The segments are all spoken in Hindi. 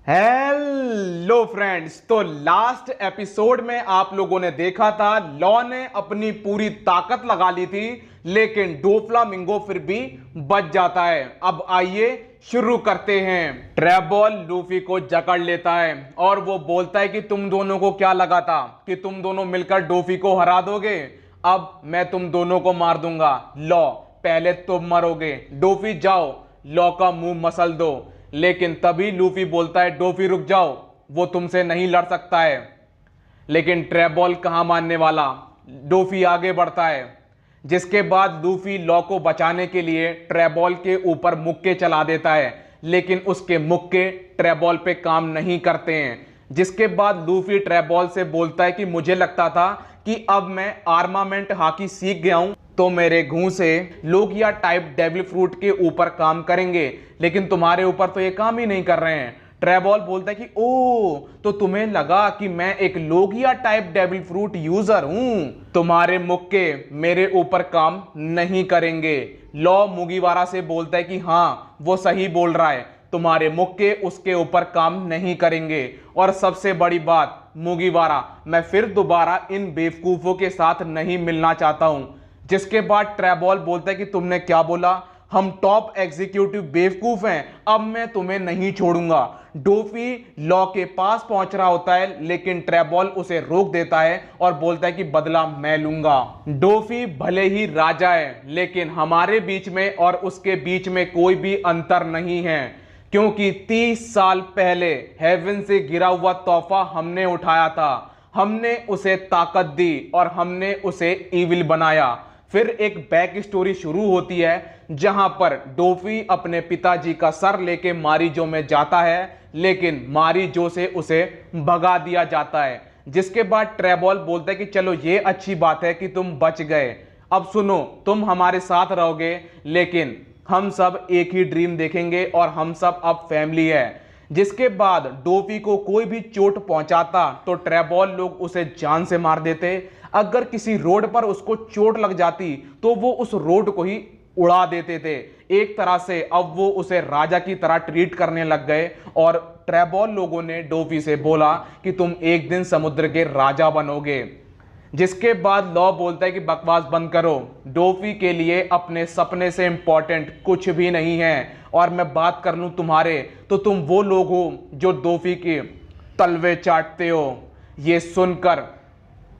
Hello friends. तो लास्ट एपिसोड में आप लोगों ने देखा था लॉ ने अपनी पूरी ताकत लगा ली थी, लेकिन डोफ्लामिंगो फिर भी बच जाता है। अब आइए शुरू करते हैं। ट्रेबॉल लूफी को जकड़ लेता है और वो बोलता है कि तुम दोनों को क्या लगा था कि तुम दोनों मिलकर डोफी को हरा दोगे। अब मैं तुम दोनों को मार दूंगा। लॉ, पहले तुम मरोगे। डोफी जाओ, लॉ का मुंह मसल दो। लेकिन तभी लूफी बोलता है डोफी रुक जाओ, वो तुमसे नहीं लड़ सकता है। लेकिन ट्रेबॉल कहां मानने वाला। डोफी आगे बढ़ता है, जिसके बाद लूफी लॉ को बचाने के लिए ट्रेबॉल के ऊपर मुक्के चला देता है, लेकिन उसके मुक्के ट्रेबॉल पे काम नहीं करते हैं। जिसके बाद लूफी ट्रेबॉल से बोलता है कि मुझे लगता था कि अब मैं आर्मामेंट हाकी सीख गया हूं, तो मेरे घूं से लोगिया टाइप डेविल फ्रूट के ऊपर काम करेंगे, लेकिन तुम्हारे ऊपर तो ये काम ही नहीं कर रहे हैं। ट्रेबॉल बोलता है कि ओ, तो तुम्हें लगा कि मैं एक Logia type devil fruit user हूं, तुम्हारे मुक्के मेरे ऊपर काम नहीं करेंगे। लॉ मुगिवारा से बोलता है कि हाँ, वो सही बोल रहा है, तुम्हारे मुक्के उसके ऊपर काम नहीं करेंगे। और सबसे बड़ी बात मुगिवारा, मैं फिर दोबारा इन बेवकूफों के साथ नहीं मिलना चाहता हूं। जिसके बाद ट्रेबॉल बोलता है कि तुमने क्या बोला, हम टॉप एग्जीक्यूटिव बेवकूफ हैं, अब मैं तुम्हें नहीं छोड़ूंगा। डोफी लॉ के पास पहुंच रहा होता है, लेकिन ट्रेबॉल उसे रोक देता है और बोलता है कि बदला मैं लूंगा। डोफी भले ही राजा है, लेकिन हमारे बीच में और उसके बीच में कोई भी अंतर नहीं है, क्योंकि 30 साल पहले हेवन से गिरा हुआ तोहफा हमने उठाया था, हमने उसे ताकत दी और हमने उसे इविल बनाया। फिर एक बैक स्टोरी शुरू होती है, जहां पर डोफी अपने पिताजी का सर लेके मारीजो में जाता है, लेकिन मारीजो से उसे भगा दिया जाता है। जिसके बाद ट्रेबॉल बोलता है कि चलो ये अच्छी बात है कि तुम बच गए, अब सुनो, तुम हमारे साथ रहोगे, लेकिन हम सब एक ही ड्रीम देखेंगे और हम सब अब फैमिली है। जिसके बाद डोफी को कोई भी चोट पहुंचाता तो ट्रेबॉल लोग उसे जान से मार देते। अगर किसी रोड पर उसको चोट लग जाती तो वो उस रोड को ही उड़ा देते थे। एक तरह से अब वो उसे राजा की तरह ट्रीट करने लग गए और ट्रेबॉल लोगों ने डोफी से बोला कि तुम एक दिन समुद्र के राजा बनोगे। जिसके बाद लॉ बोलता है कि बकवास बंद करो, डोफी के लिए अपने सपने से इंपॉर्टेंट कुछ भी नहीं है। और मैं बात कर लूं तुम्हारे, तो तुम वो लोग हो जो डोफी के तलवे चाटते हो। ये सुनकर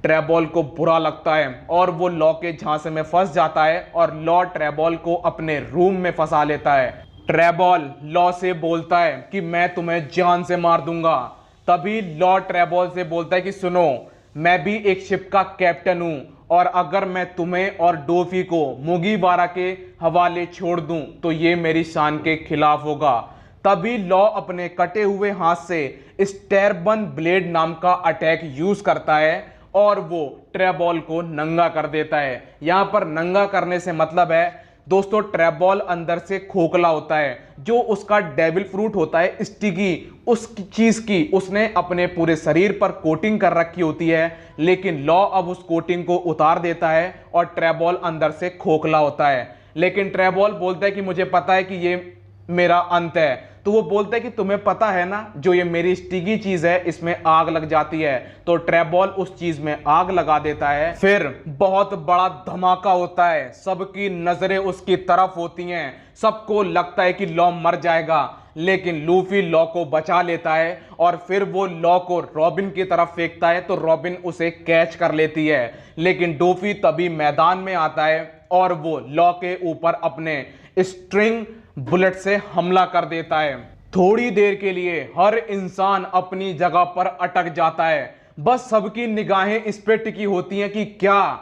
ट्रेबॉल को बुरा लगता है और वो लॉ के झांसे में फंस जाता है और लॉ ट्रेबॉल को अपने रूम में फंसा लेता है। ट्रेबॉल लॉ से बोलता है कि मैं तुम्हें जान से मार दूंगा। तभी लॉ ट्रेबॉल से बोलता है कि सुनो, मैं भी एक शिप का कैप्टन हूं, और अगर मैं तुम्हें और डोफी को मुगिवारा के हवाले छोड़ दूं तो ये मेरी शान के खिलाफ होगा। तभी लॉ अपने कटे हुए हाथ से स्टेरबन ब्लेड नाम का अटैक यूज करता है और वो ट्रेबॉल को नंगा कर देता है। यहां पर नंगा करने से मतलब है दोस्तों, ट्रेबॉल अंदर से खोखला होता है, जो उसका डेविल फ्रूट होता है स्टिगी, उस चीज की उसने अपने पूरे शरीर पर कोटिंग कर रखी होती है। लेकिन लॉ अब उस कोटिंग को उतार देता है और ट्रेबॉल अंदर से खोखला होता है। लेकिन ट्रेबॉल बोलता है कि मुझे पता है कि ये मेरा अंत है। तो वो बोलता है कि तुम्हें पता है ना, जो ये मेरी स्टिगी चीज है इसमें आग लग जाती है। तो ट्रेबॉल उस चीज में आग लगा देता है। फिर बहुत बड़ा धमाका होता है, सबकी नजरें उसकी तरफ होती हैं, सबको लगता है कि लॉ मर जाएगा, लेकिन लूफी लॉ को बचा लेता है और फिर वो लॉ को रॉबिन की तरफ फेंकता है तो रॉबिन उसे कैच कर लेती है। लेकिन डोफी तभी मैदान में आता है और वो लॉ के ऊपर अपने स्ट्रिंग बुलेट से हमला कर देता है। थोड़ी देर के लिए हर इंसान अपनी जगह पर अटक जाता है, बस सबकी निगाहें इस पे टिकी होती हैं कि क्या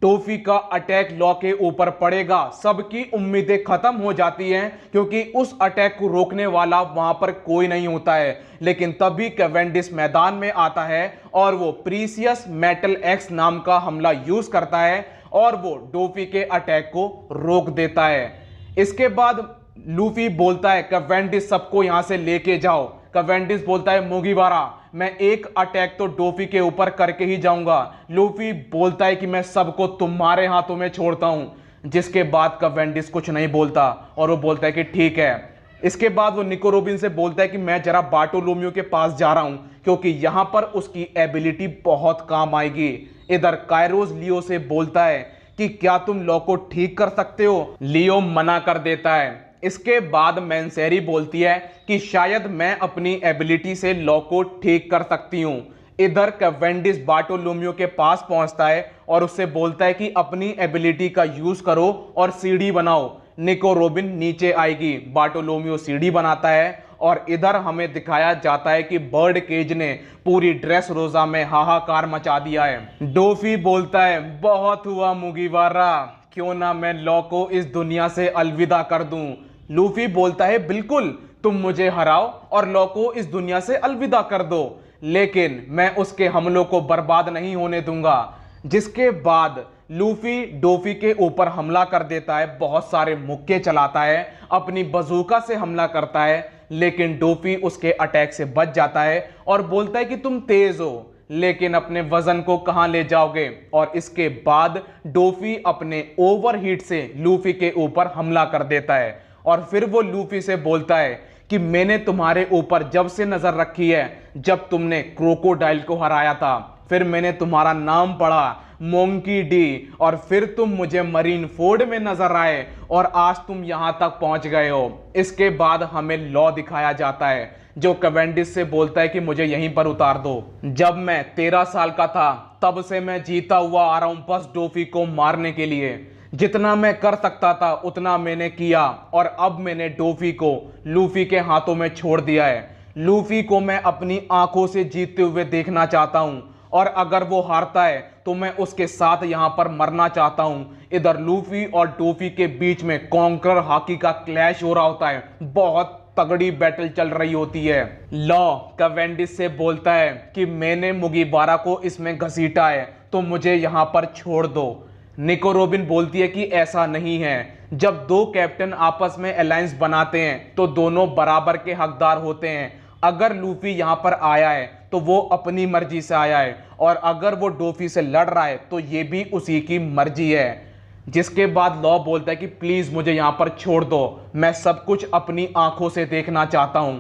टोफी का अटैक लॉ के ऊपर पड़ेगा। सबकी उम्मीदें खत्म हो जाती हैं, क्योंकि उस अटैक को रोकने वाला वहां पर कोई नहीं होता है। लेकिन तभी कैवेंडिश मैदान में आता है और वो प्रीसियस मेटल एक्स नाम का हमला यूज करता है और वो डोफी के अटैक को रोक देता है। इसके बाद लूफी बोलता है कैवेंडिश सबको यहां से लेके जाओ। कैवेंडिश बोलता है मुगिवारा, मैं एक अटैक तो डोफी के ऊपर करके ही जाऊंगा। लूफी बोलता है कि मैं सबको तुम्हारे हाथों में छोड़ता हूं। जिसके बाद कैवेंडिश कुछ नहीं बोलता और वो बोलता है कि ठीक है। इसके बाद वो निको रोबिन से बोलता है कि मैं जरा बार्टोलोम्यू के पास जा रहा हूं क्योंकि यहां पर उसकी एबिलिटी बहुत काम आएगी। इधर कायरोस लियो से बोलता है कि क्या तुम लॉ को ठीक कर सकते हो। लियो मना कर देता है। इसके बाद मैंसेरी बोलती है कि शायद मैं अपनी एबिलिटी से लॉ को ठीक कर सकती हूं। इधर कैवेंडिश बार्टोलोम्यू के पास पहुंचता है और उससे बोलता है कि अपनी एबिलिटी का यूज करो और सीढ़ी बनाओ। निको रोबिन नीचे आएगी, बार्टोलोम्यू सीढ़ी बनाता है और इधर हमें दिखाया जाता है कि बर्ड केज ने पूरी ड्रेस रोजा में हाहाकार मचा दिया है। डोफी बोलता है बहुत हुआ मुगीवारा, क्यों ना मैं लॉ को इस दुनिया से अलविदा कर दूं। लूफी बोलता है बिल्कुल, तुम मुझे हराओ और लॉ को इस दुनिया से अलविदा कर दो, लेकिन मैं उसके हमलों को बर्बाद नहीं होने दूंगा। जिसके बाद लूफी डोफी के ऊपर हमला कर देता है, बहुत सारे मुक्के चलाता है, अपनी बजूका से हमला करता है, लेकिन डोफी उसके अटैक से बच जाता है और बोलता है कि तुम तेज हो लेकिन अपने वजन को कहां ले जाओगे। और इसके बाद डोफी अपने ओवरहीट से लूफी के ऊपर हमला कर देता है और फिर वो लूफी से बोलता है कि मैंने तुम्हारे ऊपर जब से नजर रखी है जब तुमने क्रोकोडाइल को हराया था, फिर मैंने तुम्हारा नाम पढ़ा मोंकी डी, और फिर तुम मुझे मरीन फोर्ड में नजर आए और आज तुम यहां तक पहुंच गए हो। इसके बाद हमें लॉ दिखाया जाता है जो कैवेंडिश से बोलता है कि मुझे यहीं पर उतार दो। जब मैं 13 साल का था तब से मैं जीता हुआ आ रहा हूं बस डोफी को मारने के लिए। जितना मैं कर सकता था उतना मैंने किया और अब मैंने डोफी को लूफी के हाथों में छोड़ दिया है। लूफी को मैं अपनी आंखों से जीतते हुए देखना चाहता हूं और अगर वो हारता है तो मैं उसके साथ यहां पर मरना चाहता हूं। इधर लूफी और डोफी के बीच में कॉन्करर हाकी का क्लैश हो रहा होता है, बहुत तगड़ी बैटल चल रही होती है। लॉ कैवेंडिश से बोलता है कि मैंने मुगीवारा को इसमें घसीटा है तो मुझे यहां पर छोड़ दो। निको रोबिन बोलती है कि ऐसा नहीं है, जब दो कैप्टन आपस में अलायंस बनाते हैं तो दोनों बराबर के हकदार होते हैं। अगर लूफी यहां पर आया है तो वो अपनी मर्जी से आया है और अगर वो डोफी से लड़ रहा है तो ये भी उसी की मर्जी है। जिसके बाद लॉ बोलता है कि प्लीज मुझे यहां पर छोड़ दो, मैं सब कुछ अपनी आंखों से देखना चाहता हूं,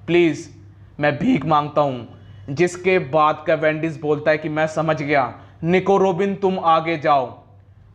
प्लीज मैं भीख मांगता हूं। जिसके बाद कैवेंडिश बोलता है कि मैं समझ गया, निको रोबिन तुम आगे जाओ,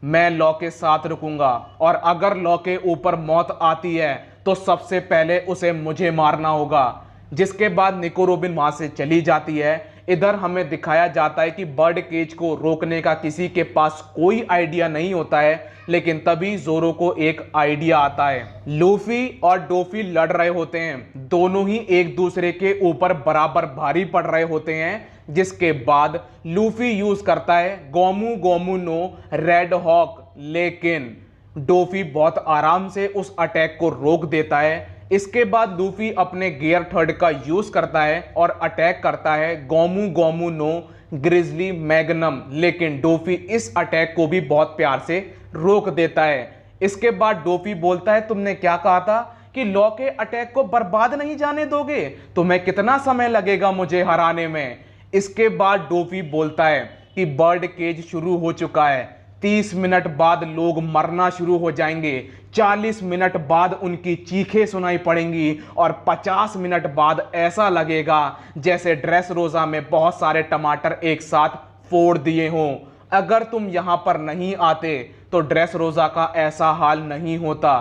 मैं लॉ के साथ रुकूंगा और अगर लॉ के ऊपर मौत आती है तो सबसे पहले उसे मुझे मारना होगा। जिसके बाद निको रोबिन वहां से चली जाती है। इधर हमें दिखाया जाता है कि बर्ड केज को रोकने का किसी के पास कोई आइडिया नहीं होता है, लेकिन तभी जोरो को एक आइडिया आता है। लूफी और डोफी लड़ रहे होते हैं, दोनों ही एक दूसरे के ऊपर बराबर भारी पड़ रहे होते हैं। जिसके बाद लूफी यूज करता है Gomu Gomu no red hawk, लेकिन डोफी बहुत आराम से उस अटैक को रोक देता है। इसके बाद लूफी अपने गियर थर्ड का यूज करता है और अटैक करता है Gomu Gomu no grizzly magnum, लेकिन डोफी इस अटैक को भी बहुत प्यार से रोक देता है। इसके बाद डोफी बोलता है तुमने क्या कहा था कि लॉ के अटैक को बर्बाद नहीं जाने दोगे, तुम्हें कितना समय लगेगा मुझे हराने में। इसके बाद डोफी बोलता है कि बर्ड केज शुरू हो चुका है, 30 मिनट बाद लोग मरना शुरू हो जाएंगे, 40 मिनट बाद उनकी चीखें सुनाई पड़ेंगी और 50 मिनट बाद ऐसा लगेगा जैसे ड्रेस रोजा में बहुत सारे टमाटर एक साथ फोड़ दिए हों। अगर तुम यहां पर नहीं आते तो ड्रेस रोजा का ऐसा हाल नहीं होता।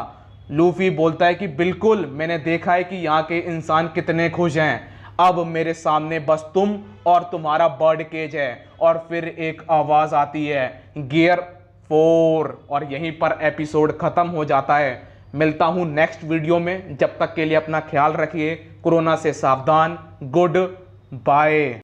लूफी बोलता है कि बिल्कुल, मैंने देखा है कि यहाँ के इंसान कितने खुश हैं, अब मेरे सामने बस तुम और तुम्हारा बर्ड केज है। और फिर एक आवाज आती है गियर 4 और यहीं पर एपिसोड खत्म हो जाता है। मिलता हूं नेक्स्ट वीडियो में, जब तक के लिए अपना ख्याल रखिए, कोरोना से सावधान, गुड बाय।